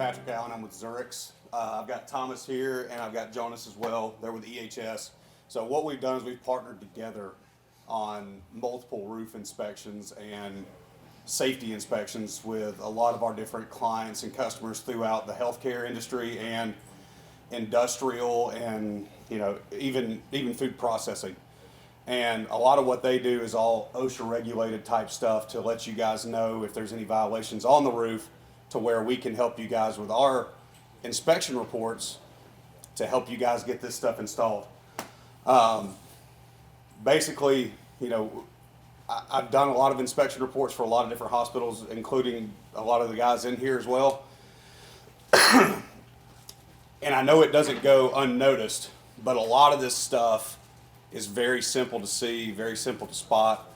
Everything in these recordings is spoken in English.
Patrick Allen. I'm with Zurix. I've got Thomas here, and I've got Jonas as well. They're with EHS. So what we've done is we've partnered together on multiple roof inspections and safety inspections with a lot of our different clients and customers throughout the healthcare industry and industrial and even food processing. And a lot of what they do is all OSHA regulated type stuff to let you guys know if there's any violations on the roof, to where we can help you guys with our inspection reports to help you guys get this stuff installed. Basically, I've done a lot of inspection reports for a lot of different hospitals, including a lot of the guys in here as well. And I know it doesn't go unnoticed, but a lot of this stuff is very simple to see, very simple to spot,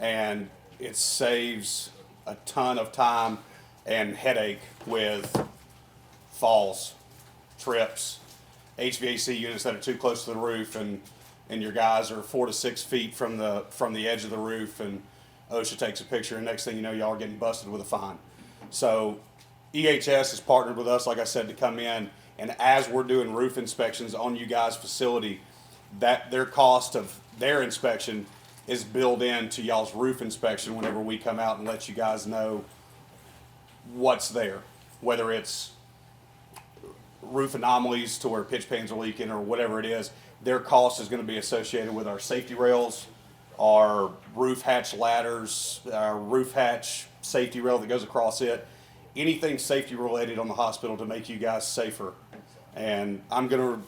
and it saves a ton of time and headache with falls, trips, HVAC units that are too close to the roof, and your guys are 4 to 6 feet from the edge of the roof, and OSHA takes a picture, and next thing you know, y'all are getting busted with a fine. So EHS has partnered with us, like I said, to come in, and as we're doing roof inspections on you guys' facility, that their cost of their inspection is built into y'all's roof inspection whenever we come out and let you guys know what's there, whether it's roof anomalies to where pitch pans are leaking or whatever it is. Their cost is going to be associated with our safety rails, our roof hatch ladders, our roof hatch safety rail that goes across it, anything safety related on the hospital to make you guys safer. And I'm going to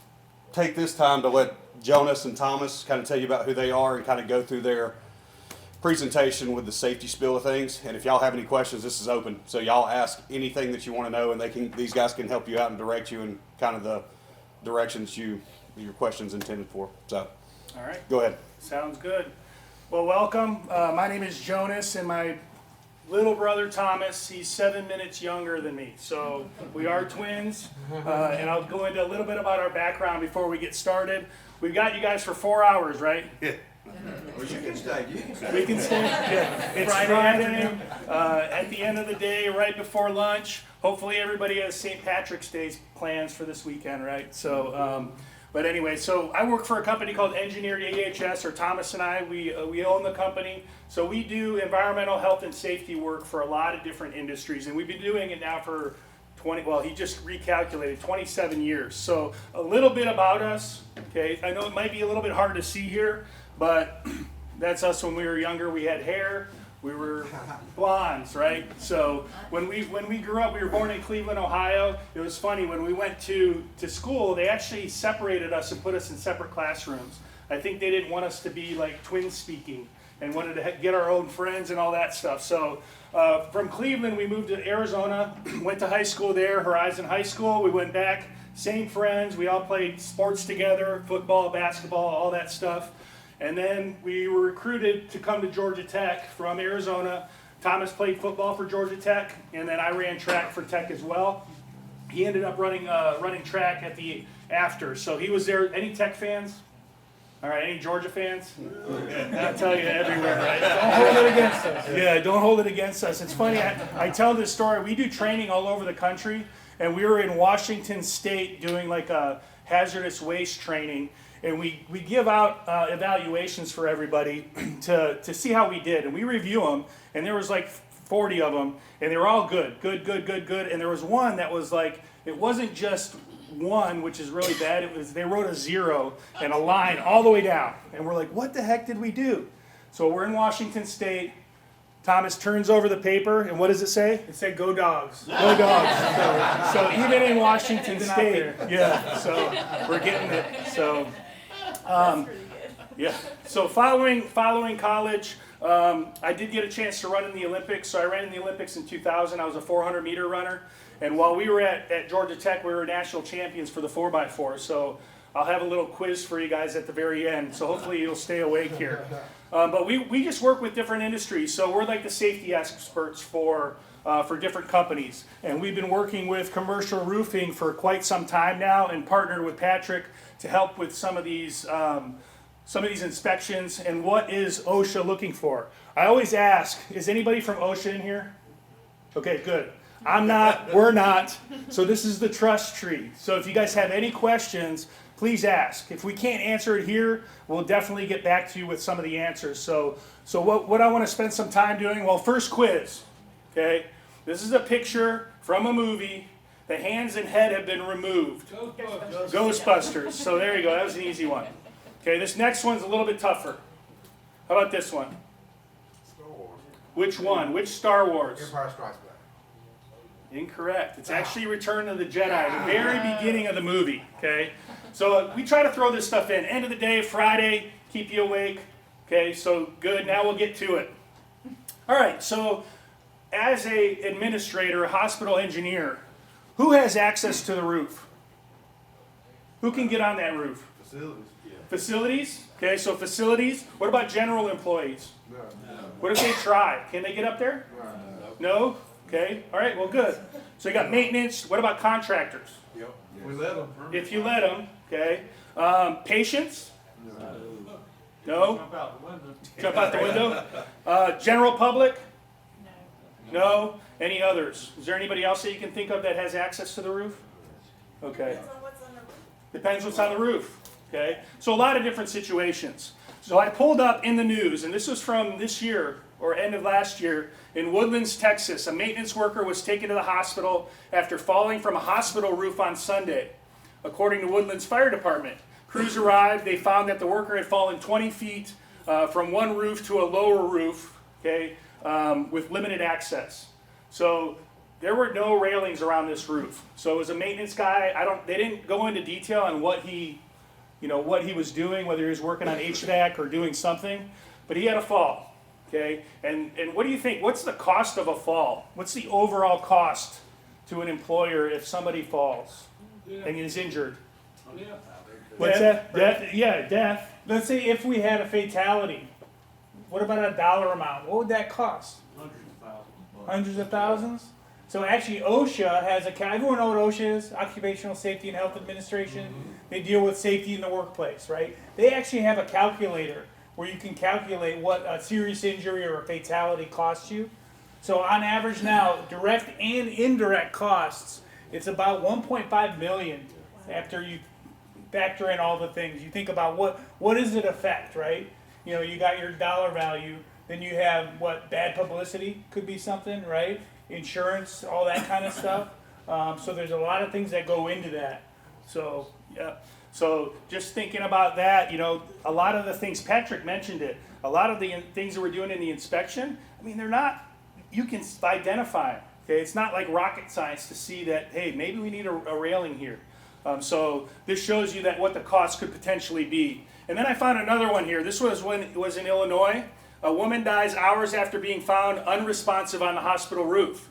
take this time to let Jonas and Thomas kind of tell you about who they are and kind of go through their presentation with the safety spiel of things. And if y'all have any questions, this is open. So y'all ask anything that you want to know, and these guys can help you out and direct you in kind of the directions your question's intended for. So, all right. Go ahead. Sounds good. Well, welcome. My name is Jonas, and my little brother Thomas, he's 7 minutes younger than me. So we are twins, and I'll go into a little bit about our background before we get started. We've got you guys for 4 hours, right? Yeah. Well, you can stay. We can stay. Yeah. It's Friday at the end of the day, right before lunch. Hopefully everybody has St. Patrick's Day plans for this weekend, right? So, but anyway, so I work for a company called Engineered AHS, or Thomas and I, we own the company. So we do environmental health and safety work for a lot of different industries, and we've been doing it now for he just recalculated, 27 years. So a little bit about us, okay? I know it might be a little bit hard to see here, but that's us when we were younger. We had hair, we were blondes, right? So when we grew up, we were born in Cleveland, Ohio. It was funny, when we went to school, they actually separated us and put us in separate classrooms. I think they didn't want us to be like twin speaking and wanted to get our own friends and all that stuff. So from Cleveland, we moved to Arizona, went to high school there, Horizon High School. We went back, same friends. We all played sports together, football, basketball, all that stuff. And then we were recruited to come to Georgia Tech from Arizona. Thomas played football for Georgia Tech, and then I ran track for Tech as well. He ended up running track at the after. So he was there. Any Tech fans? All right, any Georgia fans? I'll tell you everywhere, right? Don't hold it against us. Yeah, don't hold it against us. It's funny, I tell this story. We do training all over the country, and we were in Washington State doing like a hazardous waste training, and we give out evaluations for everybody to see how we did, and we review them, and there was like 40 of them, and they were all good, and there was one that was like, it wasn't just one, which is really bad. It was, they wrote a 0 and a line all the way down, and we're like, what the heck did we do? So we're in Washington State. Thomas turns over the paper, and what does it say? It said, "Go Dogs." Go Dogs. So even in Washington State, yeah. So we're getting it. So yeah. So following college, I did get a chance to run in the Olympics. So I ran in the Olympics in 2000. I was a 400-meter runner. And while we were at Georgia Tech, we were national champions for the 4x4. So I'll have a little quiz for you guys at the very end. So hopefully you'll stay awake here. But we just work with different industries. So we're like the safety experts for different companies. And we've been working with commercial roofing for quite some time now, and partnered with Patrick to help with some of these inspections. And what is OSHA looking for? I always ask, is anybody from OSHA in here? Okay, good. I'm not, we're not. So this is the trust tree. So if you guys have any questions, please ask. If we can't answer it here, we'll definitely get back to you with some of the answers. So what I want to spend some time doing, well, first quiz, okay? This is a picture from a movie. The hands and head have been removed. Ghostbusters. So there you go. That was an easy one. Okay, this next one's a little bit tougher. How about this one? Star Wars. Which one? Which Star Wars? Empire Strikes Back. Incorrect. It's actually Return of the Jedi, the very beginning of the movie. Okay, so we try to throw this stuff in. End of the day, Friday, keep you awake. Okay, so good. Now we'll get to it. All right. So, as a administrator, hospital engineer, who has access to the roof? Who can get on that roof? Facilities. Yeah. Facilities. Okay, so facilities. What about general employees? No. What if they try? Can they get up there? No? Okay, all right, well, good. So you got maintenance. What about contractors? Yep. We let them. If you let them, okay. Patients? No? Jump out the window. Jump out the window? General public? No? Any others? Is there anybody else that you can think of that has access to the roof? Okay. Depends what's on the roof. Okay. So a lot of different situations. So I pulled up in the news, and this was from this year or end of last year in Woodlands, Texas. A maintenance worker was taken to the hospital after falling from a hospital roof on Sunday. According to Woodlands Fire Department, crews arrived. They found that the worker had fallen 20 feet from one roof to a lower roof, okay, with limited access. So there were no railings around this roof. So it was a maintenance guy. They didn't go into detail on what he was doing, whether he was working on HVAC or doing something, but he had a fall. Okay, and what do you think? What's the cost of a fall? What's the overall cost to an employer if somebody falls and is injured? What's that? Death? Yeah, death. Let's say if we had a fatality, what about a dollar amount? What would that cost? Hundreds of thousands? So actually OSHA has everyone know what OSHA is? Occupational Safety and Health Administration. They deal with safety in the workplace, right? They actually have a calculator where you can calculate what a serious injury or a fatality costs you. So on average now, direct and indirect costs, it's about 1.5 million after you factor in all the things. You think about what does it affect, right? You know, you got your dollar value, then you have bad publicity could be something, right? Insurance, all that kind of stuff. So there's a lot of things that go into that. So, yeah. So just thinking about that, a lot of the things, Patrick mentioned it, a lot of the things that we're doing in the inspection, I mean, they're not, you can identify them, okay? It's not like rocket science to see that, hey, maybe we need a railing here. So this shows you that what the cost could potentially be. And then I found another one here. This was when it was in Illinois. A woman dies hours after being found unresponsive on the hospital roof.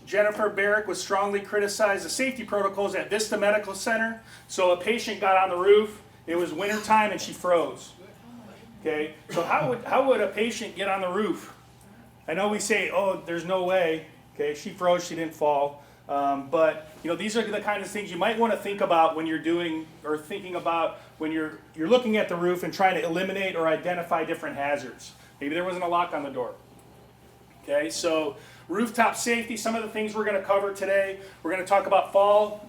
Jennifer Barrick was strongly criticized the safety protocols at Vista Medical Center. So a patient got on the roof. It was wintertime and she froze. Okay, so how would a patient get on the roof? I know we say, oh, there's no way. Okay, she froze, she didn't fall. But these are the kind of things you might want to think about when you're doing or thinking about when you're looking at the roof and trying to eliminate or identify different hazards. Maybe there wasn't a lock on the door. Okay, so rooftop safety, some of the things we're going to cover today. We're going to talk about fall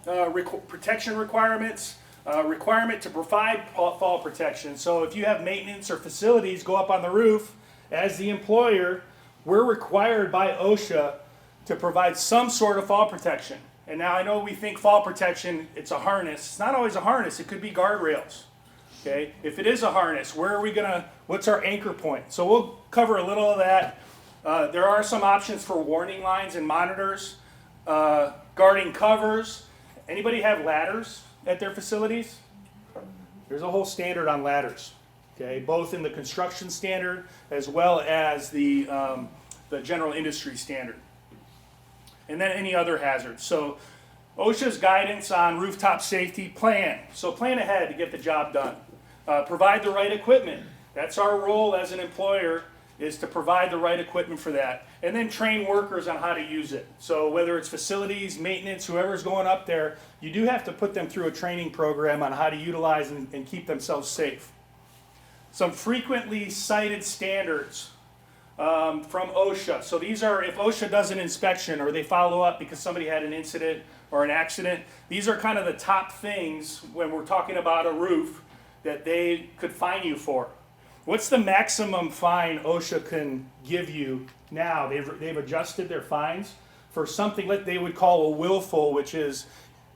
protection requirements, requirement to provide fall protection. So if you have maintenance or facilities go up on the roof, as the employer, we're required by OSHA to provide some sort of fall protection. And now I know we think fall protection, it's a harness. It's not always a harness, it could be guardrails. Okay, if it is a harness, what's our anchor point? So we'll cover a little of that. There are some options for warning lines and monitors, guarding covers. Anybody have ladders at their facilities? There's a whole standard on ladders, okay, both in the construction standard as well as the general industry standard. And then any other hazards. So OSHA's guidance on rooftop safety, plan. So plan ahead to get the job done. Provide the right equipment. That's our role as an employer, is to provide the right equipment for that. And then train workers on how to use it. So whether it's facilities, maintenance, whoever's going up there, you do have to put them through a training program on how to utilize and keep themselves safe. Some frequently cited standards. from OSHA. So these are, if OSHA does an inspection or they follow up because somebody had an incident or an accident, these are kind of the top things when we're talking about a roof that they could fine you for. What's the maximum fine OSHA can give you now? They've adjusted their fines for something that they would call a willful, which is,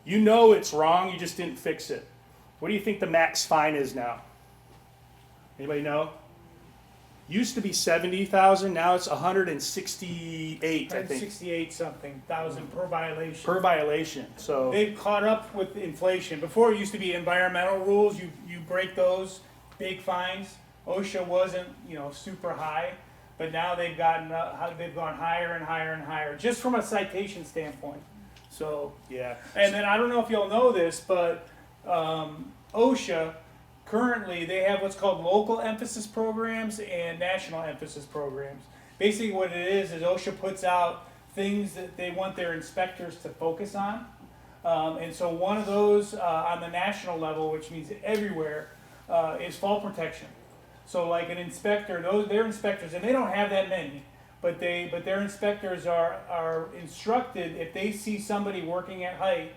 you know it's wrong, you just didn't fix it. What do you think the max fine is now? Anybody know? Used to be 70,000, now it's 168, I think, 168 something thousand per violation. per violation. So They've caught up with inflation. Before it used to be environmental rules, you break those, big fines. OSHA wasn't, super high, but now they've gone higher and higher and higher, just from a citation standpoint. So, yeah, and then I don't know if you'll know this, but OSHA, currently they have what's called local emphasis programs and national emphasis programs. Basically what it is OSHA puts out things that they want their inspectors to focus on. And so one of those on the national level, which means everywhere, is fall protection. So like an inspector, they're inspectors, and they don't have that many, but their inspectors are instructed, if they see somebody working at height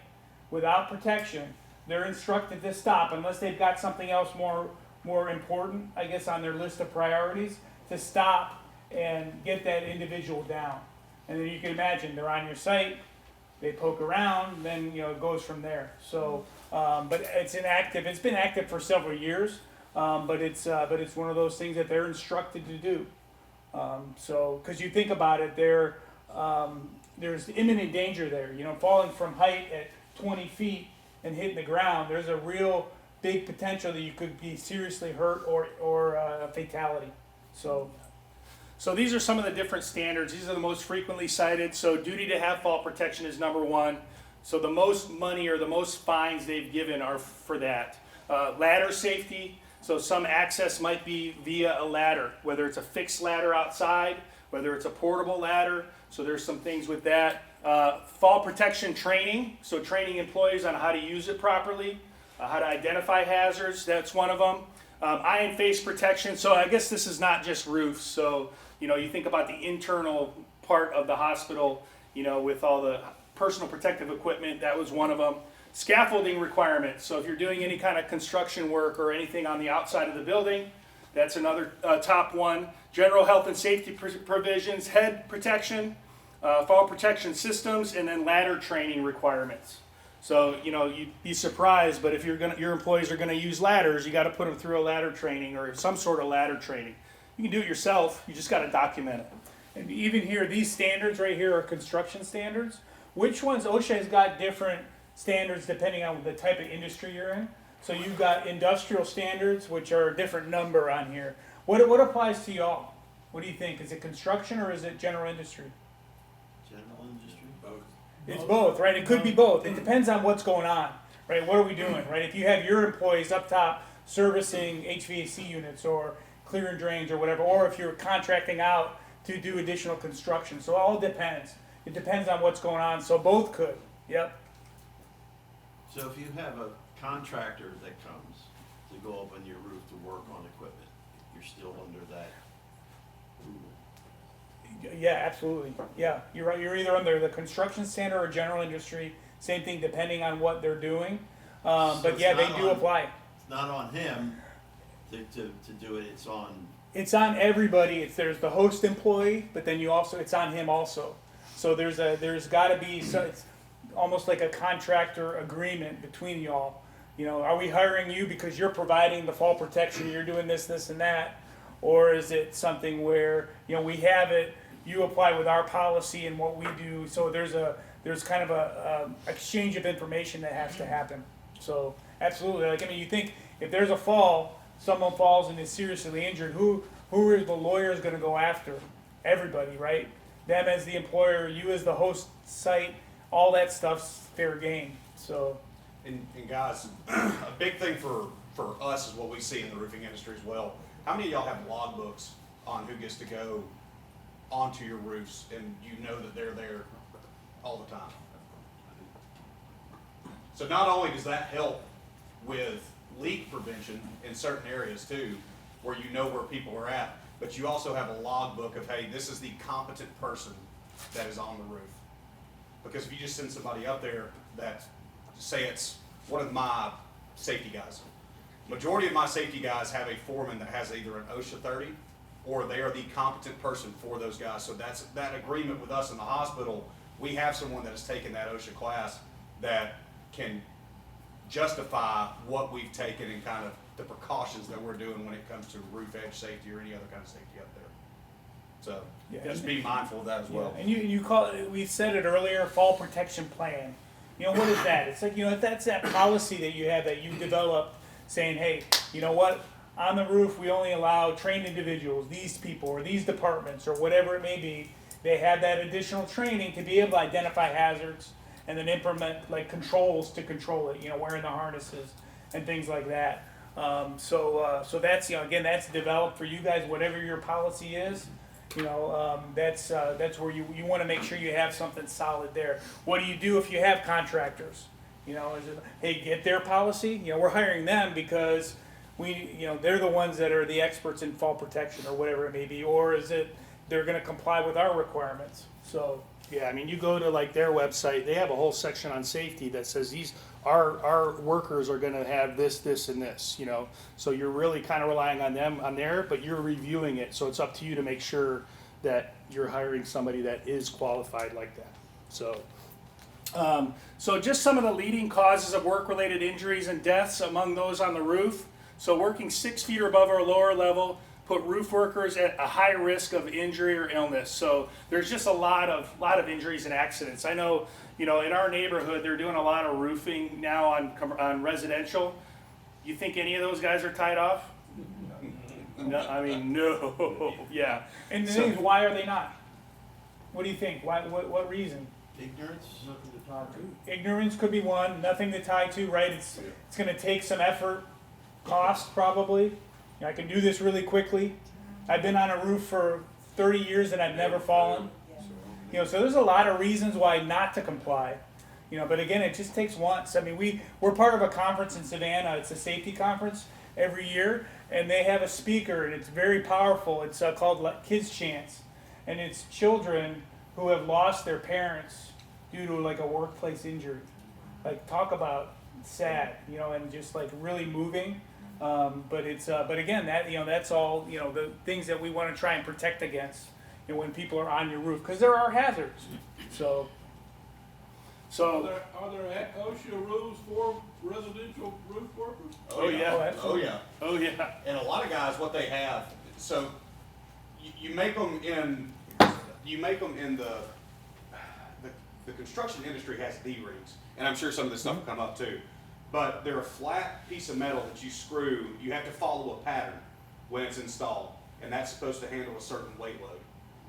without protection, they're instructed to stop unless they've got something else more important, I guess, on their list of priorities, to stop and get that individual down. And then you can imagine they're on your site, they poke around, then it goes from there. So, but it's inactive. It's been active for several years, but it's one of those things that they're instructed to do. So, because you think about it, there's imminent danger there. Falling from height at 20 feet and hitting the ground, there's a real big potential that you could be seriously hurt or a fatality. So these are some of the different standards. These are the most frequently cited. So duty to have fall protection is number one. So the most money or the most fines they've given are for that. Ladder safety. So some access might be via a ladder, whether it's a fixed ladder outside, whether it's a portable ladder. So there's some things with that. Fall protection training. So training employees on how to use it properly, how to identify hazards. That's one of them. Eye and face protection. So I guess this is not just roofs. So you think about the internal part of the hospital, with all the personal protective equipment. That was one of them. Scaffolding requirements. So if you're doing any kind of construction work or anything on the outside of the building, that's another top one. General health and safety provisions, head protection, fall protection systems, and then ladder training requirements. So you'd be surprised, but if your employees are gonna use ladders, you got to put them through a ladder training or some sort of ladder training. You can do it yourself. You just got to document it. And even here, these standards right here are construction standards. Which ones? OSHA has got different standards depending on the type of industry you're in. So you've got industrial standards, which are a different number on here. What applies to y'all? What do you think? Is it construction or is it general industry? General industry? Both. It's both, right? It could be both. It depends on what's going on, right? What are we doing, right? If you have your employees up top servicing HVAC units or clear and drains or whatever, or if you're contracting out to do additional construction. So it all depends. It depends on what's going on. So both could. Yep. So if you have a contractor that comes to go up on your roof to work on equipment, you're still under that rule? Yeah, absolutely. Yeah, you're right. You're either under the construction standard or general industry. Same thing depending on what they're doing. But yeah, they do apply. It's not on him to do it. It's on everybody. There's the host employee, but then it's on him also. So there's got to be it's almost like a contractor agreement between y'all. Are we hiring you because you're providing the fall protection, you're doing this, and that, or is it something where we have it, you apply with our policy and what we do? So there's kind of a exchange of information that has to happen. So absolutely, you think if there's a fall, someone falls and is seriously injured, who are the lawyers going to go after? Everybody, right? Them as the employer, you as the host site, all that stuff's fair game. So, And guys, a big thing for us is what we see in the roofing industry as well. How many of y'all have logbooks on who gets to go onto your roofs and that they're there all the time? So not only does that help with leak prevention in certain areas too, where where people are at, but you also have a logbook of, hey, this is the competent person that is on the roof. Because if you just send somebody up there that, say it's one of my safety guys, majority of my safety guys have a foreman that has either an OSHA 30 or they are the competent person for those guys. So that's that agreement with us in the hospital. We have someone that has taken that OSHA class that can justify what we've taken and kind of the precautions that we're doing when it comes to roof edge safety or any other kind of safety up there. So Yeah. just be mindful of that as well. And you call it, we said it earlier, fall protection plan. You know, what is that? It's like, you know, if that's that policy that you have that you developed saying, hey, you know what, on the roof we only allow trained individuals, these people or these departments or whatever it may be, they have that additional training to be able to identify hazards and then implement like controls to control it, you know, wearing the harnesses and things like that. So that's, you know, again, that's developed for you guys, whatever your policy is. You know, that's where you want to make sure you have something solid there. What do you do if you have contractors? You know, is it, hey, get their policy? You know, we're hiring them because you know, they're the ones that are the experts in fall protection or whatever it may be. Or is it they're going to comply with our requirements? So. Yeah, I mean, you go to like their website, they have a whole section on safety that says these, our workers are gonna have this, this, and this, you know? So you're really kind of relying on them on there, but you're reviewing it, so it's up to you to make sure that you're hiring somebody that is qualified like that. So, so just some of the leading causes of work-related injuries and deaths among those on the roof. So working 6 feet or above or lower level put roof workers at a high risk of injury or illness. So there's just a lot of injuries and accidents. I know, you know, in our neighborhood, they're doing a lot of roofing now on residential. You think any of those guys are tied off? No, I mean, no. Yeah. And the thing is, why are they not? What do you think? Why? What reason? Ignorance, nothing to talk to. Ignorance could be one. Nothing to tie to, right? It's going to take some effort, cost probably. You know, I can do this really quickly. I've been on a roof for 30 years and I've never fallen. You know, so there's a lot of reasons why not to comply. You know, but again, it just takes once. I mean, we're part of a conference in Savannah. It's a safety conference every year, and they have a speaker, and it's very powerful. It's called Kids Chance, and it's children who have lost their parents due to like a workplace injury. Like, talk about sad, you know, and just like really moving. But it's but again, that, you know, that's all, you know, the things that we want to try and protect against, you know, when people are on your roof, because there are hazards. So Are there OSHA rules for residential roof workers? Oh yeah, absolutely. oh yeah. And a lot of guys, what they have, so you make them in the construction industry has D-rings, and I'm sure some of this stuff will come up too. But they're a flat piece of metal that you screw. You have to follow a pattern when it's installed, and that's supposed to handle a certain weight load.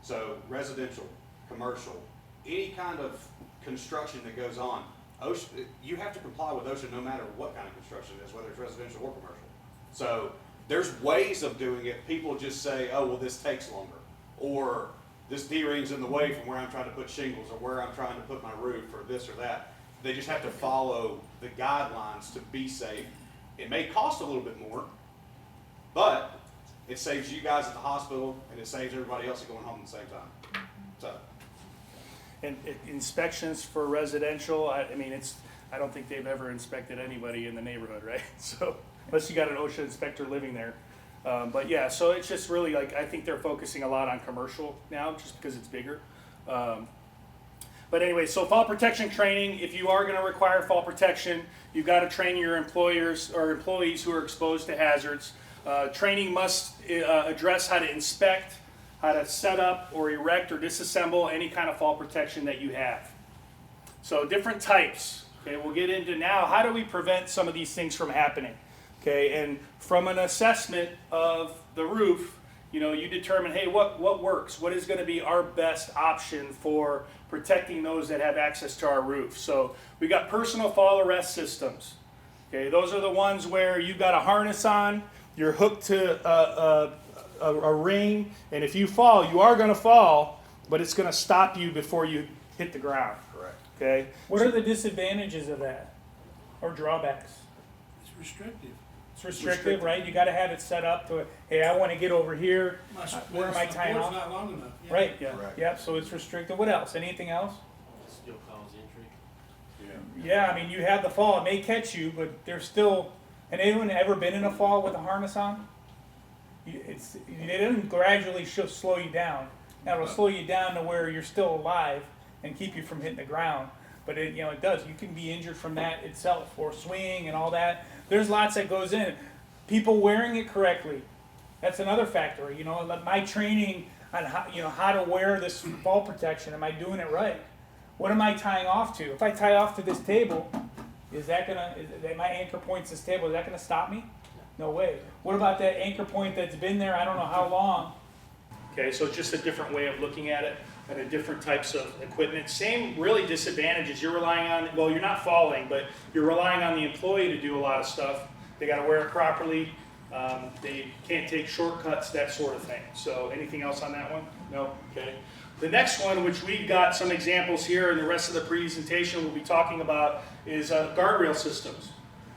So residential, commercial, any kind of construction that goes on, OSHA, you have to comply with OSHA no matter what kind of construction it is, whether it's residential or commercial. So there's ways of doing it. People just say, oh, well, this takes longer, or this D-ring's in the way from where I'm trying to put shingles, or where I'm trying to put my roof, or this or that. They just have to follow the guidelines to be safe. It may cost a little bit more, but it saves you guys at the hospital, and it saves everybody else going home at the same time. So. and inspections for residential, I mean, I don't think they've ever inspected anybody in the neighborhood, right? So unless you got an OSHA inspector living there. But yeah, so it's just really like, I think they're focusing a lot on commercial now just because it's bigger. But anyway, so fall protection training, if you are going to require fall protection, you've got to train your employers or employees who are exposed to hazards. Training must address how to inspect, how to set up or erect or disassemble any kind of fall protection that you have. So different types. Okay, we'll get into now, how do we prevent some of these things from happening? Okay, and from an assessment of the roof, you know, you determine, hey, what works? What is going to be our best option for protecting those that have access to our roof? So we got personal fall arrest systems. Okay, those are the ones where you've got a harness on, you're hooked to a ring, and if you fall, you are going to fall, but it's going to stop you before you hit the ground. Correct. Okay. What are the disadvantages of that, or drawbacks? It's restrictive. It's restrictive, right? You gotta have it set up to, hey, I wanna get over here, where am I tying Board's off? not long enough. Yeah. Right, Yeah. Correct. yep, so it's restricted. What else? Anything else? Still cause entry. Yeah, I mean, you have the fall, it may catch you, but there's still, and anyone ever been in a fall with a harness on? It doesn't gradually slow you down. Now, it'll slow you down to where you're still alive and keep you from hitting the ground. But it does. You can be injured from that itself, or swinging and all that. There's lots that goes in. People wearing it correctly. That's another factor. My training on how to wear this fall protection. Am I doing it right? What am I tying off to? If I tie off to this table, is my anchor point's this table? Is that gonna stop me? No way. What about that anchor point that's been there I don't know how long? Okay, so it's just a different way of looking at it and the different types of equipment. Same really disadvantages. You're relying on, well, you're not falling, but you're relying on the employee to do a lot of stuff. They gotta wear it properly. They can't take shortcuts, that sort of thing. So anything else on that one? No? Okay. The next one, which we've got some examples here and the rest of the presentation we'll be talking about, is guardrail systems.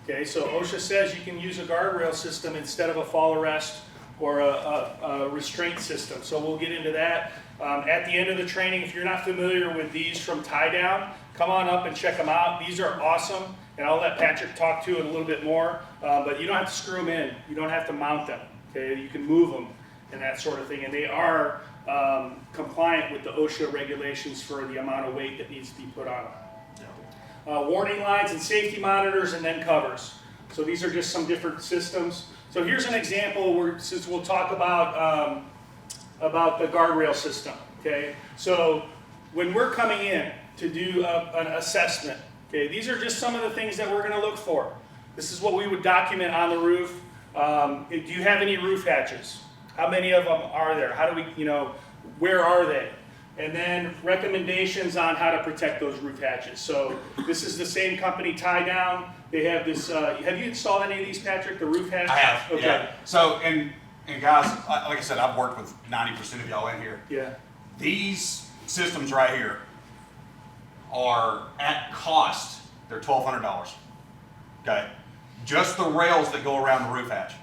Okay, so OSHA says you can use a guardrail system instead of a fall arrest or a restraint system. So we'll get into that. At the end of the training, if you're not familiar with these from tie down, come on up and check them out. These are awesome, and I'll let Patrick talk to it a little bit more, but you don't have to screw them in. You don't have to mount them, okay? You can move them and that sort of thing, and they are compliant with the OSHA regulations for the amount of weight that needs to be put on them. Warning lines and safety monitors, and then covers. So these are just some different systems. So here's an example where, since we'll talk about the guardrail system, okay? So when we're coming in to do an assessment, okay, these are just some of the things that we're gonna look for. This is what we would document on the roof. Do you have any roof hatches? How many of them are there? How do we, where are they? And then recommendations on how to protect those roof hatches. So this is the same company, Tie Down. They have this, have you installed any of these, Patrick, the roof hatch? I have, Okay. yeah. So, and guys, like I said, I've worked with 90% of y'all in here. Yeah. These systems right here are at cost, they're $1,200, okay? Just the rails that go around the roof hatch.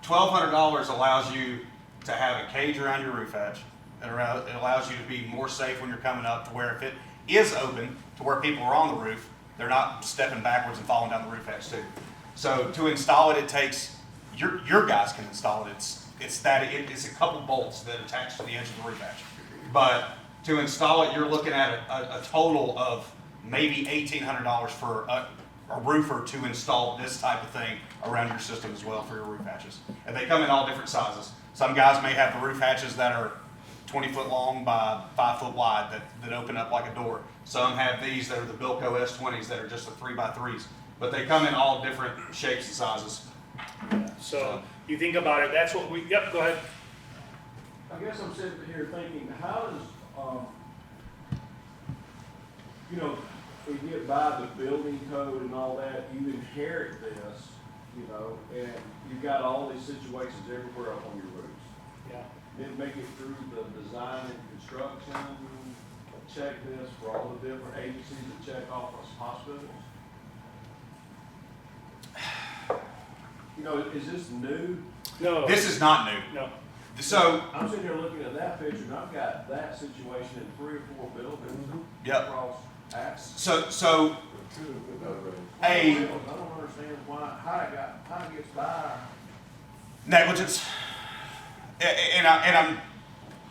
$1,200 allows you to have a cage around your roof hatch. It allows you to be more safe when you're coming up, to where if it is open, to where people are on the roof, they're not stepping backwards and falling down the roof hatch too. So to install it, it takes, your guys can install it. It's a couple bolts that attach to the edge of the roof hatch. But to install it, you're looking at a total of maybe $1,800 for a roofer to install this type of thing around your system as well for your roof hatches. And they come in all different sizes. Some guys may have the roof hatches that are 20 foot long by 5 foot wide that open up like a door. Some have these that are the Bilco S20s that are just the 3x3s. But they come in all different shapes and sizes. So you think about it, that's what we, yep, go ahead. I guess I'm sitting here thinking, how does, we get by the building code and all that, you inherit this, and you've got all these situations everywhere up on your roofs. Yeah. Then make it through the design and construction checklist for all the different agencies that check off as hospitals. Is this new? No. This is not new. No. So, I'm sitting here looking at that picture, and I've got that situation in 3 or 4 buildings Yep. across apps. so I don't understand how it gets by. negligence, and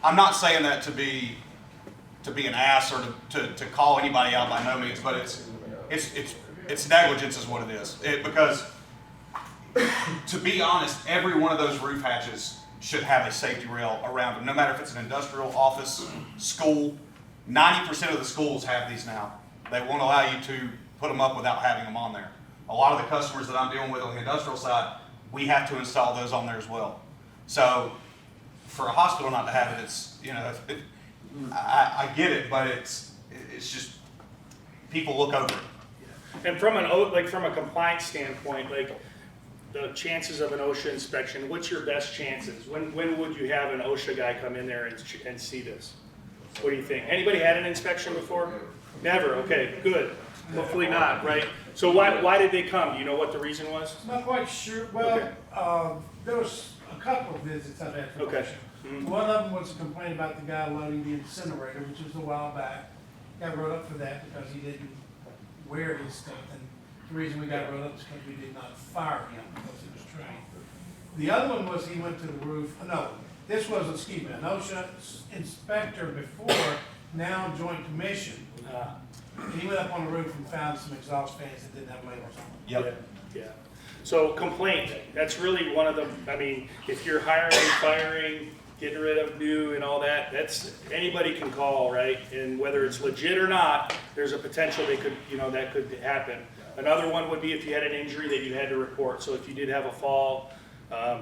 I'm not saying that to be an ass or to call anybody out by no means, but it's negligence is what it is. Because to be honest, every one of those roof hatches should have a safety rail around them, no matter if it's an industrial, office, school. 90% of the schools have these now. They won't allow you to put them up without having them on there. A lot of the customers that I'm dealing with on the industrial side, we have to install those on there as well. So for a hospital not to have it, I get it, but it's just, people look over it. And from a compliance standpoint, the chances of an OSHA inspection, what's your best chances? When would you have an OSHA guy come in there and see this? What do you think? Anybody had an inspection before? Never, okay, good. Hopefully not, right? So why did they come? Do you know what the reason was? Not quite sure, well, there was a couple of visits I've had for Okay. OSHA. One of them was a complaint about the guy loading the incinerator, which was a while back. Got wrote up for that because he didn't wear his stuff, and the reason we got wrote up is because we did not fire him because he was trained. The other one was he went to the roof, no, this was, excuse me, an OSHA inspector before, now joint commission. He went up on the roof and found some exhaust fans that didn't have labels on them. Yep. Yeah. So complaint, that's really one of the, I mean, if you're hiring, firing, getting rid of new and all that, that's, anybody can call, right? And whether it's legit or not, there's a potential they could, that could happen. Another one would be if you had an injury that you had to report. So if you did have a fall,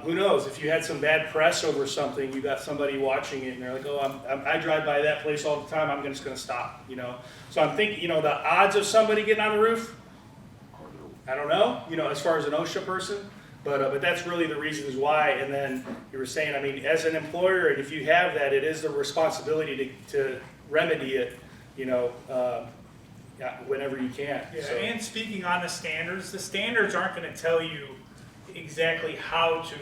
who knows, if you had some bad press over something, you got somebody watching it and they're like, oh, I drive by that place all the time, I'm just gonna stop, So I'm thinking, the odds of somebody getting on the roof, I don't know, as far as an OSHA person, but that's really the reasons why. And then you were saying, I mean, as an employer, and if you have that, it is the responsibility to remedy it, whenever you can. Yeah, So- and speaking on the standards aren't gonna tell you exactly how to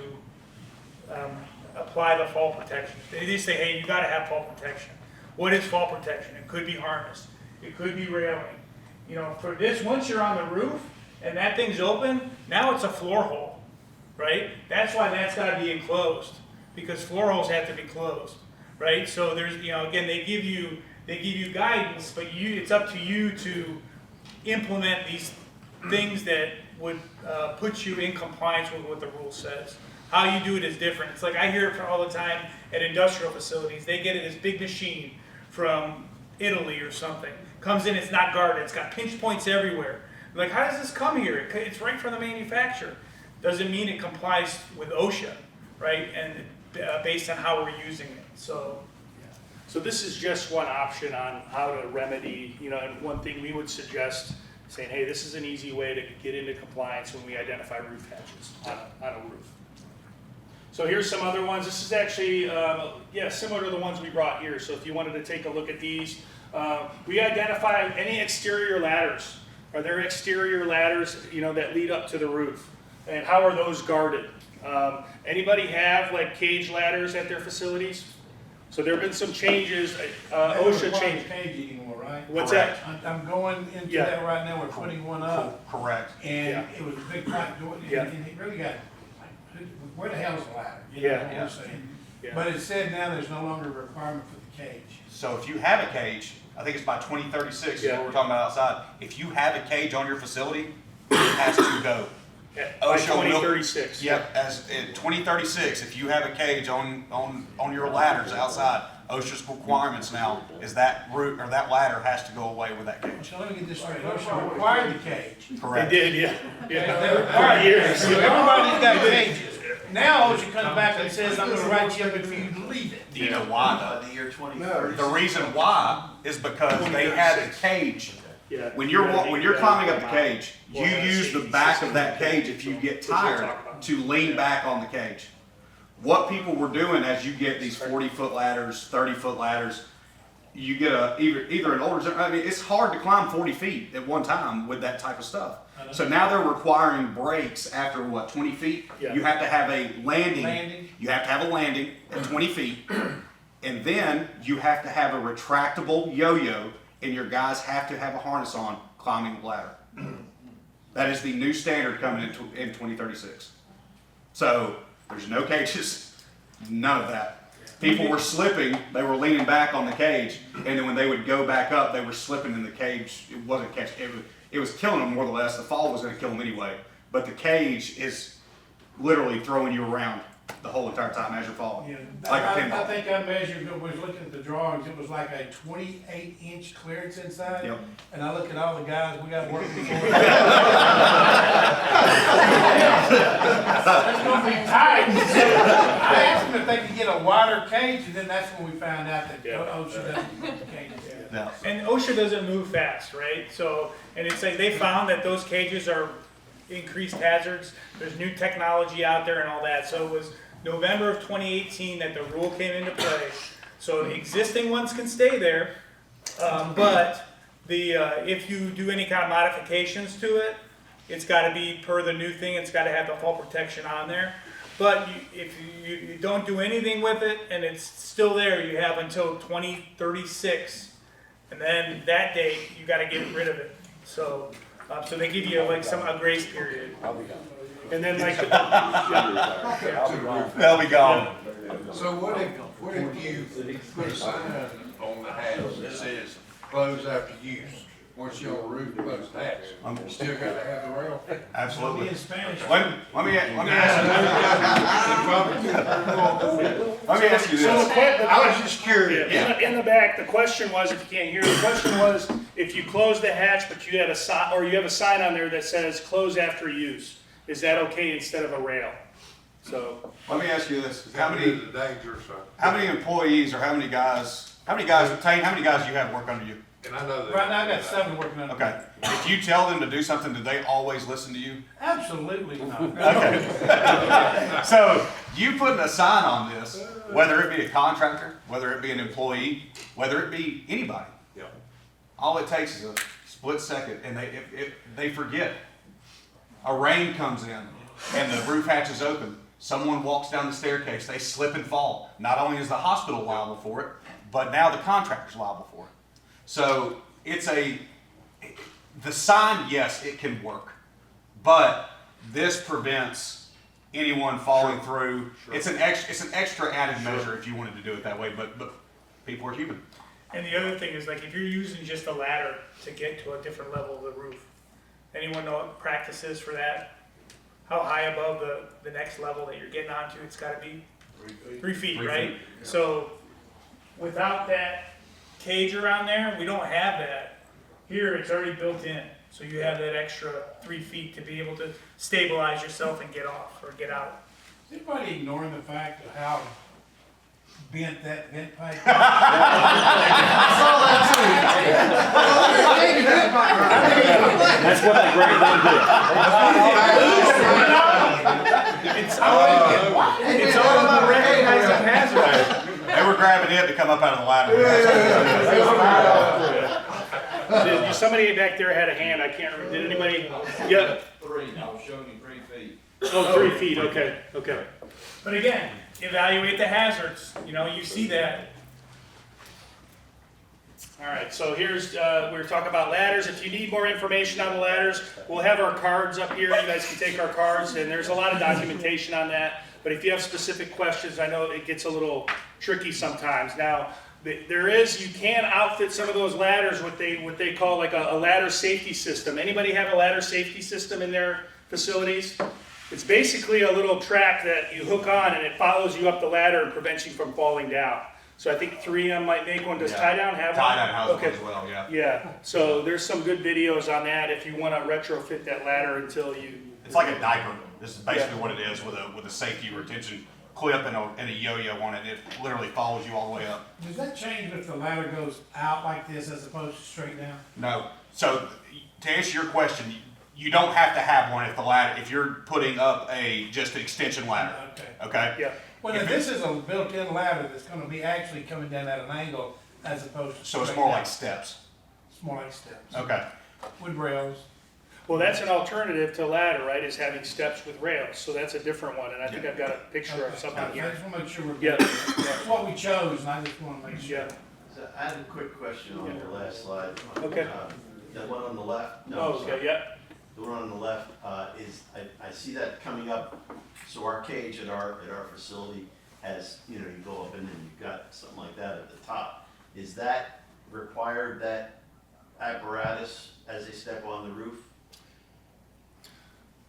apply the fall protection. They just say, hey, you gotta have fall protection. What is fall protection? It could be harness, it could be railing. For this, once you're on the roof and that thing's open, now it's a floor hole, right? That's why that's gotta be enclosed, because floor holes have to be closed, right? So there's, again, they give you guidance, but it's up to you to implement these things that would put you in compliance with what the rule says. How you do it is different. It's like I hear it all the time at industrial facilities. They get this big machine from Italy or something. Comes in, it's not guarded. It's got pinch points everywhere. Like, how does this come here? It's right from the manufacturer. Doesn't mean it complies with OSHA, right? And based on how we're using it. So this is just one option on how to remedy, and one thing we would suggest, saying, hey, this is an easy way to get into compliance when we identify roof hatches on a roof. So here's some other ones. This is actually, similar to the ones we brought here. So if you wanted to take a look at these, we identify any exterior ladders. Are there exterior ladders, that lead up to the roof? And how are those guarded? Anybody have like cage ladders at their facilities? So there have been some changes, OSHA changed. Cage anymore, right? What's Correct. that? I'm going into Yeah. that right now, we're putting one up, Correct. and Yeah. it was a big pipe door, Yeah. and it really got, where the hell's the ladder? Yeah. What I'm saying. Yeah. But it said now there's no longer a requirement for the cage. So if you have a cage, I think it's by 2036 is Yeah. what we're talking about outside. If you have a cage on your facility, it has to go. By OSHA will- 2036. Yep, as in 2036, if you have a cage on your ladders outside, OSHA's requirements now is that root or that ladder has to go away with that cage. So let me get this straight, OSHA required the cage. They Correct. did, yeah. They For required it. years. So everybody's got cages. Now OSHA comes back and says, I'm gonna write you up if you leave it. Do you know why By though? the year 2030. The reason why is because they had a cage. Yeah. When you're climbing up the cage, you use the back of that cage if you get tired to lean back on the cage. What people were doing as you get these 40-foot ladders, 30-foot ladders, you get either an older, I mean, it's hard to climb 40 feet at one time with that type of stuff. So now they're requiring breaks after 20 feet? Yeah. You have to have a landing. Landing. You have to have a landing at 20 feet. And then you have to have a retractable yo-yo, and your guys have to have a harness on climbing the ladder. That is the new standard coming in 2036. So there's no cages, none of that. People were slipping, they were leaning back on the cage, and then when they would go back up, they were slipping in the cage. It wasn't catching, it was killing them more or less. The fall was going to kill them anyway. But the cage is literally throwing you around the whole entire time as you're falling. Yeah, Like a I pinball. think I measured, when I was looking at the drawings, it was like a 28-inch clearance inside. Yep. And I look at all the guys, we got work before. That's gonna be tight. I asked them if they could get a wider cage, and then that's when we found out that Yeah. OSHA doesn't put the cages in. Yeah. And OSHA doesn't move fast, right? So, and it's like they found that those cages are increased hazards. There's new technology out there and all that. So it was November of 2018 that the rule came into play. So existing ones can stay there, but if you do any kind of modifications to it, it's gotta be per the new thing, it's gotta have the fall protection on there. But if you don't do anything with it and it's still there, you have until 2036. And then that date, you gotta get rid of it. So they give you like a grace period. And then like, They'll be gone. So what if you put a sign on the house that says close after use? Once you're on the roof, close the hatch, you still gotta have the rail? Absolutely. In Spanish. Let me ask you so this. I was just curious. in the back, the question was, if you can't hear, the question was, if you close the hatch, but you had a sign, or you have a sign on there that says close after use, is that okay instead of a rail? So, Let me ask you this. How many is the danger, so? How many employees or how many guys do you have work under you? And I know that. Right now, I got 7 working on it. Okay. If you tell them to do something, do they always listen to you? Absolutely not. Okay. So you putting a sign on this, whether it be a contractor, whether it be an employee, whether it be anybody, Yeah. all it takes is a split second, and they forget. A rain comes in, and the roof hatch is open. Someone walks down the staircase, they slip and fall. Not only is the hospital liable for it, but now the contractor's liable for it. So the sign, yes, it can work, but this prevents anyone falling through. Sure. It's an extra added measure if you wanted to do it that way, but people are human. And the other thing is, like, if you're using just a ladder to get to a different level of the roof, anyone know what practice is for that? How high above the next level that you're getting onto, it's gotta be 3 feet, right? So without that cage around there, we don't have that. Here, it's already built in. So you have that extra 3 feet to be able to stabilize yourself and get off or get out. Is anybody ignoring the fact of how bent that vent pipe is? That's what the great one did. It's all about recognizing hazards. They were grabbing it to come up out of the ladder. somebody back there had a hand, I can't remember, did anybody? Yep. 3, I was showing you 3 feet. Oh, 3 feet, okay, okay. But again, evaluate the hazards. You know, you see that. All right, so here's, we're talking about ladders. If you need more information on the ladders, we'll have our cards up here. You guys can take our cards, and there's a lot of documentation on that. But if you have specific questions, I know it gets a little tricky sometimes. Now, you can outfit some of those ladders what they call like a ladder safety system. Anybody have a ladder safety system in their facilities? It's basically a little track that you hook on, and it follows you up the ladder and prevents you from falling down. So I think 3M might make one. Does Tie Down have one? Tie Down has one Okay. as well, yeah. Yeah, so there's some good videos on that if you want to retrofit that ladder until you. It's like a diaper. This is basically what it is with a safety retention clip and a yo-yo on it. It literally follows you all the way up. Does that change if the ladder goes out like this as opposed to straight down? No. So to answer your question, you don't have to have one if you're putting up just an extension ladder. Okay. Okay? Yeah. Well, if this is a built-in ladder that's gonna be actually coming down at an angle as opposed to So it's straight more down. like steps. It's more like steps. Okay. With rails. Well, that's an alternative to ladder, right? Is having steps with rails. So that's a different one, and I think I've got a picture of something I here. just wanna make sure we're. Yeah. That's what we chose, and I just wanna make sure. Yeah. So I have a quick question on your last slide. Okay. The one on the left? No, Oh, sorry. okay, yeah. The one on the left is, I see that coming up, so our cage at our facility has, you go up and then you've got something like that at the top. Is that required, that apparatus, as they step on the roof?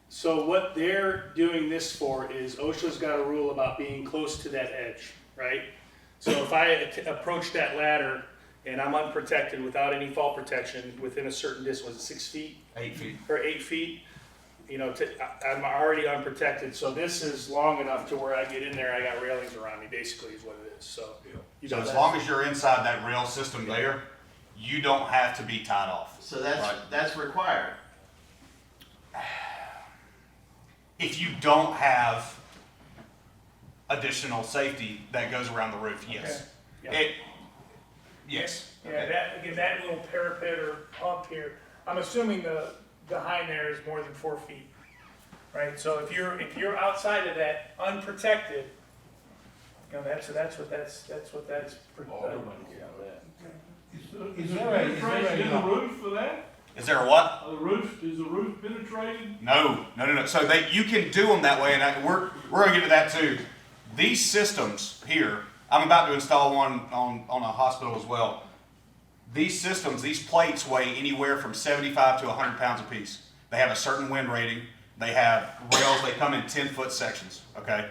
So what they're doing this for is OSHA's got a rule about being close to that edge, right? So if I approach that ladder and I'm unprotected without any fall protection within a certain distance, was it 6 feet? 8 feet. Or 8 feet, I'm already unprotected. So this is long enough to where I get in there, I got railings around me, basically is what it is. So, So as long as you're inside that rail system there, you don't have to be tied off. So that's, Right. that's required. If you don't have additional safety that goes around the roof, yes. Okay. Yes. Yeah, that little parapet or up here, I'm assuming the behind there is more than 4 feet, right? So if you're outside of that, unprotected, you know, that's what that's. Is there a, Penetration in the roof for that? Is there a what? Is the roof penetrated? No. So you can do them that way, and we're gonna get to that too. These systems here, I'm about to install one on a hospital as well. These systems, these plates weigh anywhere from 75 to 100 pounds apiece. They have a certain wind rating. They have rails. They come in 10-foot sections. Okay.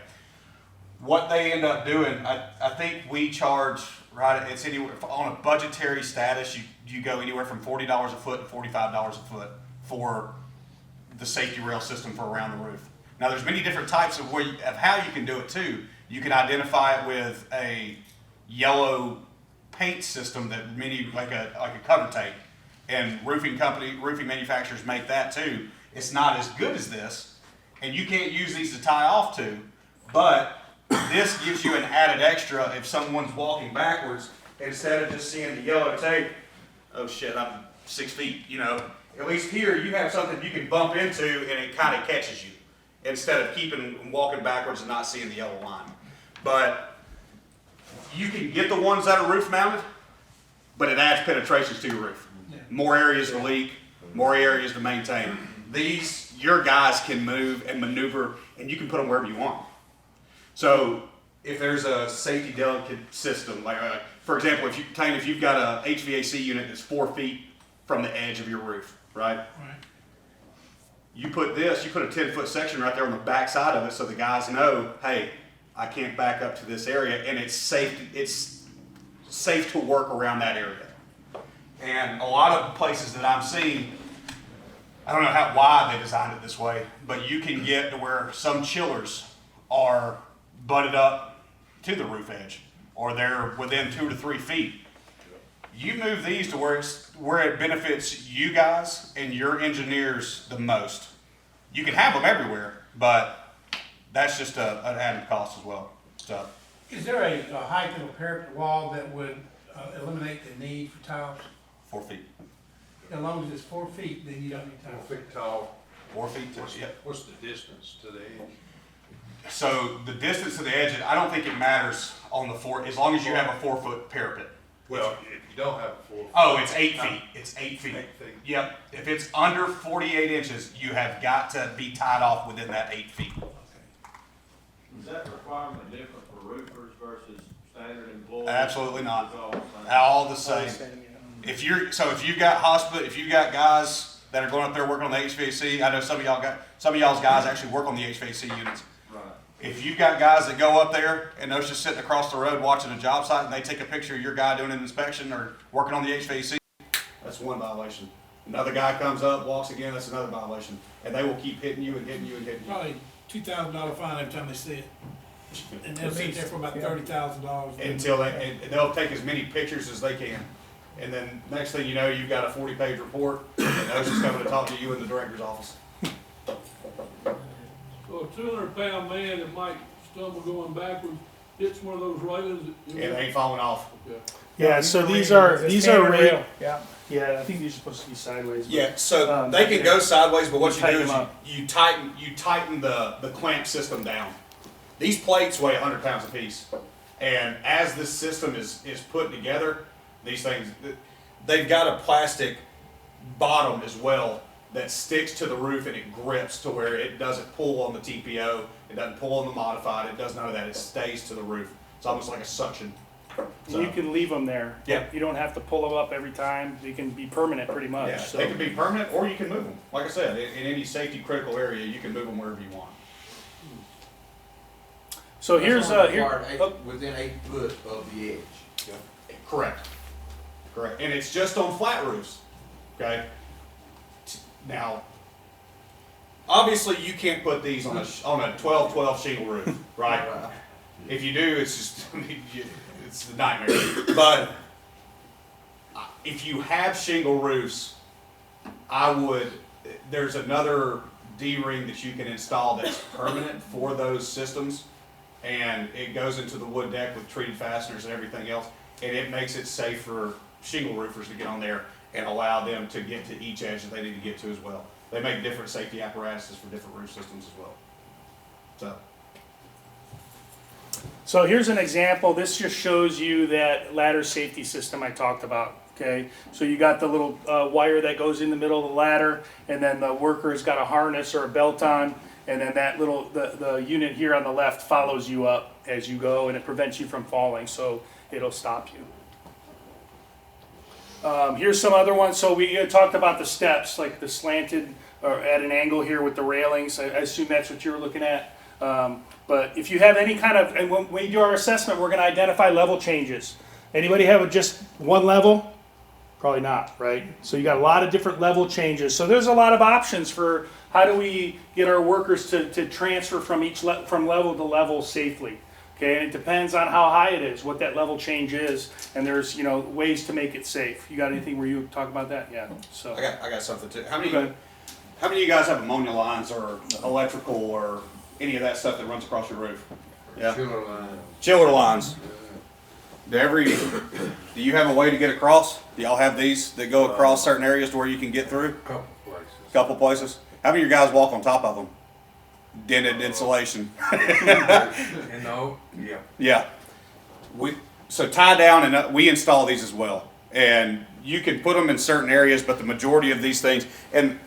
What they end up doing, I think we charge, right, it's anywhere, on a budgetary status, you go anywhere from $40 a foot to $45 a foot for the safety rail system for around the roof. Now there's many different types of how you can do it too. You can identify it with a yellow paint system that like a cover tape, and roofing manufacturers make that too. It's not as good as this, and you can't use these to tie off to, but this gives you an added extra if someone's walking backwards, instead of just seeing the yellow tape. Oh shit, I'm 6 feet, you know. At least here you have something you can bump into and it kind of catches you, instead of walking backwards and not seeing the yellow line. But you can get the ones that are roof mounted, but it adds penetrations to your roof. More areas to leak, more areas to maintain. These, your guys can move and maneuver, and you can put them wherever you want. So if there's a safety delicate system, like for example, if you've got a HVAC unit that's 4 feet from the edge of your roof, right? You put a 10-foot section right there on the back side of it, so the guys know, hey, I can't back up to this area, and it's safe to work around that area. And a lot of places that I'm seeing, I don't know why they designed it this way, but you can get to where some chillers are butted up to the roof edge, or they're within 2 to 3 feet. You move these to where it benefits you guys and your engineers the most. You can have them everywhere, but that's just an added cost as well. So, is there a height of a parapet wall that would eliminate the need for tiles? 4 feet. As long as it's 4 feet, then you don't need tiles. 4 feet tall. 4 feet to, yep. What's the distance to the edge? So the distance to the edge, I don't think it matters on the as long as you have a 4-foot parapet. Well, if you don't have a 4 foot. Oh, it's 8 feet. It's 8 feet. 8 feet. Yep. If it's under 48 inches, you have got to be tied off within that 8 feet. Is that requirement different for roofers versus standard employees? Absolutely not. It's all the same. All the same. If you've got guys that are going up there working on the HVAC, I know some of y'all's guys actually work on the HVAC units. Right. If you've got guys that go up there and they're just sitting across the road watching a job site and they take a picture of your guy doing an inspection or working on the HVAC, that's one violation. Another guy comes up, walks again, that's another violation. And they will keep hitting you and hitting you and hitting you. Probably $2,000 fine every time they see it. And they'll sit there for about $30,000. And they'll take as many pictures as they can. And then next thing you know, you've got a 40-page report and OSHA's coming to talk to you in the director's office. So a 200-pound man that might stumble going backwards hits one of those railings. And it ain't falling off. Okay. Yeah, so these are rail. Yeah, I think these are supposed to be sideways. But, Yeah, so they can go sideways, but what you do tighten is them up. you tighten the clamp system down. These plates weigh 100 pounds apiece, and as this system is put together, these things, they've got a plastic bottom as well that sticks to the roof and it grips to where it doesn't pull on the TPO, it doesn't pull on the modified, it does none of that, it stays to the roof. It's almost like a suction. So, you can leave them there. Yeah. You don't have to pull them up every time. They can be permanent pretty much. yeah, So. they can be permanent or you can move them. Like I said, in any safety critical area, you can move them wherever you want. So here's Within 8 foot of the edge. Correct. And it's just on flat roofs. Okay. Now, obviously, you can't put these on a 12-12 shingle roof, right? If you do, it's just it's a nightmare. But if you have shingle roofs, there's another D-ring that you can install that's permanent for those systems, and it goes into the wood deck with treated fasteners and everything else, and it makes it safe for shingle roofers to get on there. and allow them to get to each edge that they need to get to as well. They make different safety apparatuses for different roof systems as well. So here's an example. This just shows you that ladder safety system I talked about. Okay, so you got the little wire that goes in the middle of the ladder, and then the worker's got a harness or a belt on, and then that little the unit here on the left follows you up as you go, and it prevents you from falling, so it'll stop you. Here's some other ones. So we talked about the steps, like the slanted or at an angle here with the railings. I assume that's what you were looking at. But if you have any kind of, and when we do our assessment, we're going to identify level changes. Anybody have just one level? Probably not, right? So you got a lot of different level changes. So there's a lot of options for how do we get our workers to transfer from from level to level safely. Okay, and it depends on how high it is, what that level change is, and there's ways to make it safe. You got anything where you talk about that? Yeah. So I got something too. How many of you guys have ammonia lines or electrical or any of that stuff that runs across your roof? Yeah. Chiller lines. Do you have a way to get across? Do y'all have these that go across certain areas to where you can get through? Couple places. How many of your guys walk on top of them? Dented insulation. Yeah. So tie down, and we install these as well. And you can put them in certain areas, but the majority of these things, and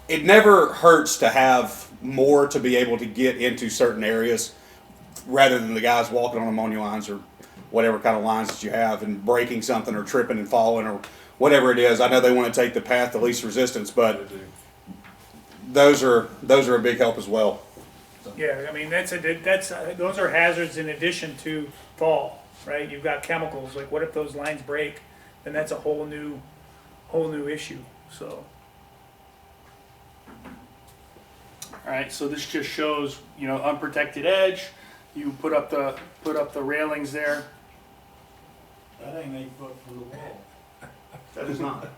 it never hurts to have more to be able to get into certain areas rather than the guys walking on ammonia lines or whatever kind of lines that you have and breaking something or tripping and falling or whatever it is. I know they want to take the path of least resistance, but those are a big help as well. Yeah, I mean, those are hazards in addition to fall, right? You've got chemicals, like what if those lines break? Then that's a whole new issue, so. all right, so this just shows unprotected edge. You put up the railings there. That ain't 8 foot from the wall. That is not.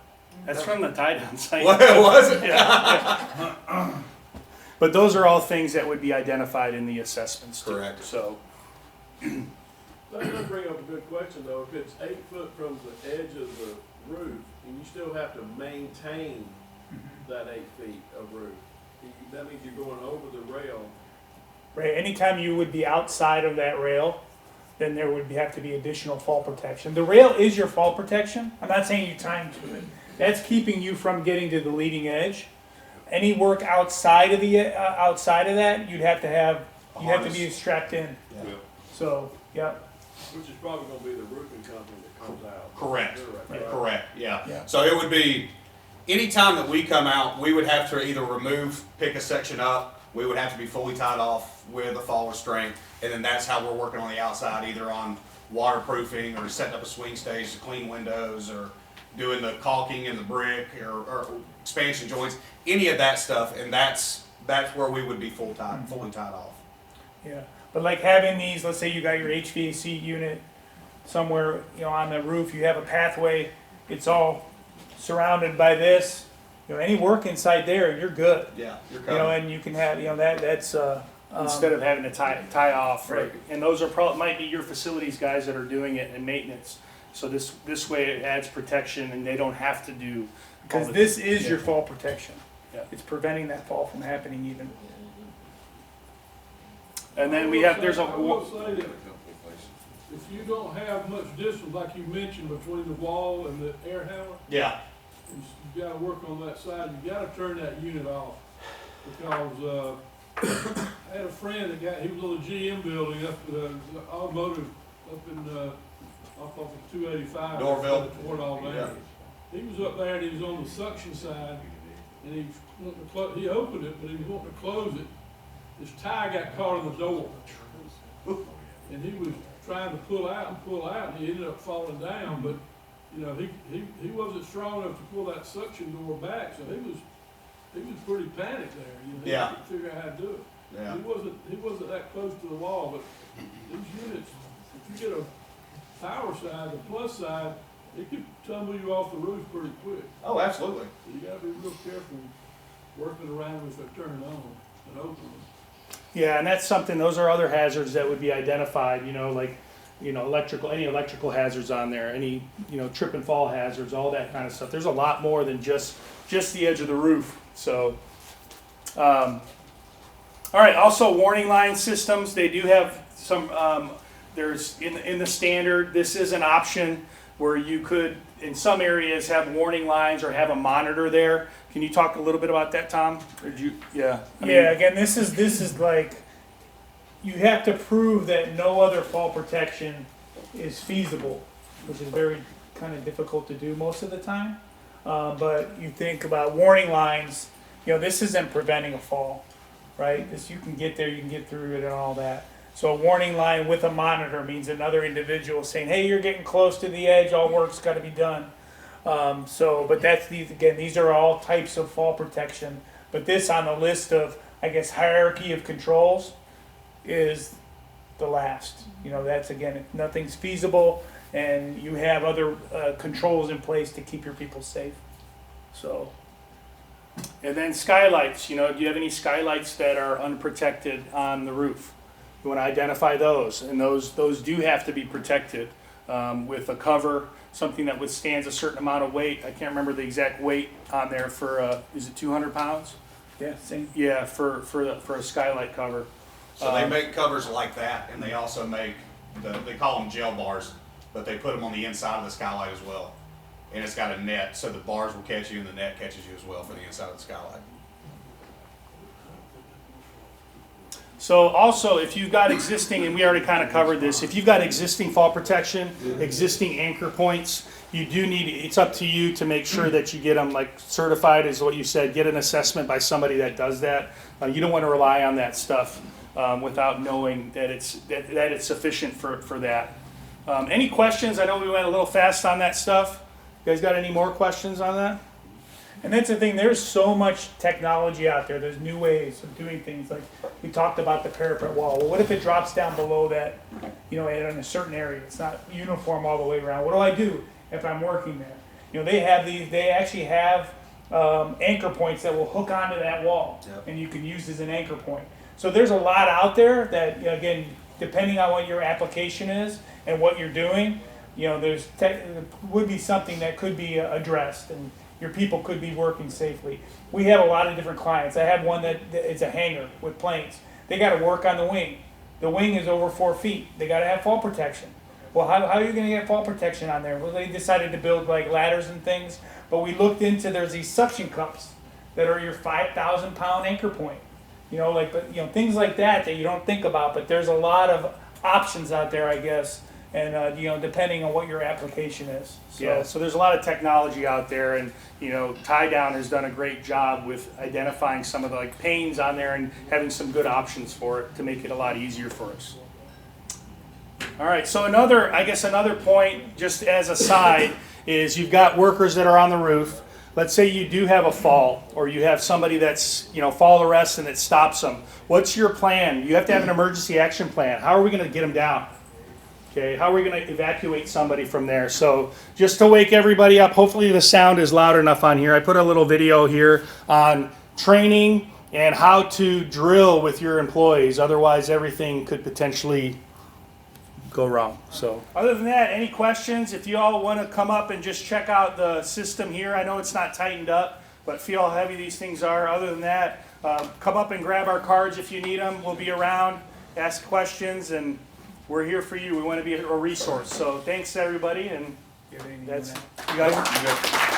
That's from the tie-down site. What was it? Yeah. But those are all things that would be identified in the assessments too. Correct. So That does bring up a good question though. If it's 8 foot from the edge of the roof, and you still have to maintain that 8 feet of roof, that means you're going over the rail. Right, anytime you would be outside of that rail, then there would have to be additional fall protection. The rail is your fall protection. I'm not saying you time to it. That's keeping you from getting to the leading edge. Any work outside of that, you'd have to be strapped in. Yeah. So, yeah. Which is probably gonna be the roofing company that comes out. Correct. Right. Correct. Yeah. Yeah. So it would be anytime that we come out, we would have to either pick a section up. We would have to be fully tied off with a fall restraint, and then that's how we're working on the outside, either on waterproofing or setting up a swing stage to clean windows or doing the caulking in the brick or expansion joints, any of that stuff, and that's where we would be fully tied off. Yeah, but like having these, let's say you got your HVAC unit somewhere, on the roof, you have a pathway, it's all surrounded by this, any work inside there, you're good. Yeah, you're covered. And you can have, that's, instead of having to tie off, Right. and those might be your facilities guys that are doing it and maintenance. So this way it adds protection, and they don't have to do. because this is your fall protection. Yeah. It's preventing that fall from happening even. And then there's I will say that if you don't have much distance, like you mentioned, between the wall and the air handler, Yeah. you gotta work on that side, you gotta turn that unit off. Because, I had a friend he was on the GM building up, automotive, up in, off of 285. Norville. Toward Albany. He was up there and he was on the suction side, and he was wanting to he opened it, but he was wanting to close it. His tie got caught in the door. And he was trying to pull out, and he ended up falling down, but, he wasn't strong enough to pull that suction door back, so he was pretty panicked there, He couldn't figure out how to do it. Yeah. He wasn't that close to the wall, but these units, if you get a power side, the plus side, it could tumble you off the roof pretty quick. Oh, absolutely. So you gotta be real careful working around with it turning on and open. Yeah, and that's something. Those are other hazards that would be identified. Like any electrical hazards on there, any, trip and fall hazards, all that kind of stuff. There's a lot more than just the edge of the roof. So, all right, also warning line systems. They do have some, there's in the standard, this is an option where you could, in some areas, have warning lines or have a monitor there. Can you talk a little bit about that, Tom? Or did you, yeah. Again, this is like, you have to prove that no other fall protection is feasible, which is very kind of difficult to do most of the time. But you think about warning lines, this isn't preventing a fall, right? This, you can get there, you can get through it and all that. So a warning line with a monitor means another individual saying, hey, you're getting close to the edge, all work's got to be done. But that's these are all types of fall protection. But this on the list of, I guess, hierarchy of controls is the last. That's, again, if nothing's feasible and you have other controls in place to keep your people safe. So, And then skylights, do you have any skylights that are unprotected on the roof? You want to identify those, and those do have to be protected with a cover, something that withstands a certain amount of weight. I can't remember the exact weight on there for, is it 200 pounds? yeah, same. Yeah, for a skylight cover. So they make covers like that, and they also make, they call them gel bars, but they put them on the inside of the skylight as well. And it's got a net, so the bars will catch you and the net catches you as well for the inside of the skylight. So also, if you've got existing, and we already kind of covered this, if you've got existing fall protection, existing anchor points, you do need, it's up to you to make sure that you get them like certified, is what you said, get an assessment by somebody that does that. You don't want to rely on that stuff without knowing that it's sufficient for that. Any questions? I know we went a little fast on that stuff. You guys got any more questions on that? And that's the thing, there's so much technology out there. There's new ways of doing things. Like we talked about the parapet wall. Well, what if it drops down below that, in a certain area? It's not uniform all the way around. What do I do if I'm working there? They actually have anchor points that will hook onto that wall. Yep. And you can use as an anchor point. So there's a lot out there that, again, depending on what your application is and what you're doing, there would be something that could be addressed, and your people could be working safely. We have a lot of different clients. I have one that it's a hangar with planes. They got to work on the wing. The wing is over 4 feet. They got to have fall protection. Well, how are you going to get fall protection on there? Well, they decided to build like ladders and things, but we looked into, there's these suction cups that are your 5,000 pound anchor point. Things like that you don't think about, but there's a lot of options out there, I guess. And, depending on what your application is. So there's a lot of technology out there, and, Tie Down has done a great job with identifying some of the pains on there and having some good options for it to make it a lot easier for us. All right, so another point, just as a side, is you've got workers that are on the roof. Let's say you do have a fall, or you have somebody that's, fall arrest and it stops them. What's your plan? You have to have an emergency action plan. How are we going to get them down? Okay, how are we going to evacuate somebody from there? So just to wake everybody up, hopefully the sound is loud enough on here. I put a little video here on training and how to drill with your employees. Otherwise, everything could potentially go wrong. So other than that, any questions? If you all want to come up and just check out the system here, I know it's not tightened up, but feel how heavy these things are. Other than that, come up and grab our cards if you need them. We'll be around, ask questions, and we're here for you. We want to be a resource. So thanks, everybody, and that's you guys.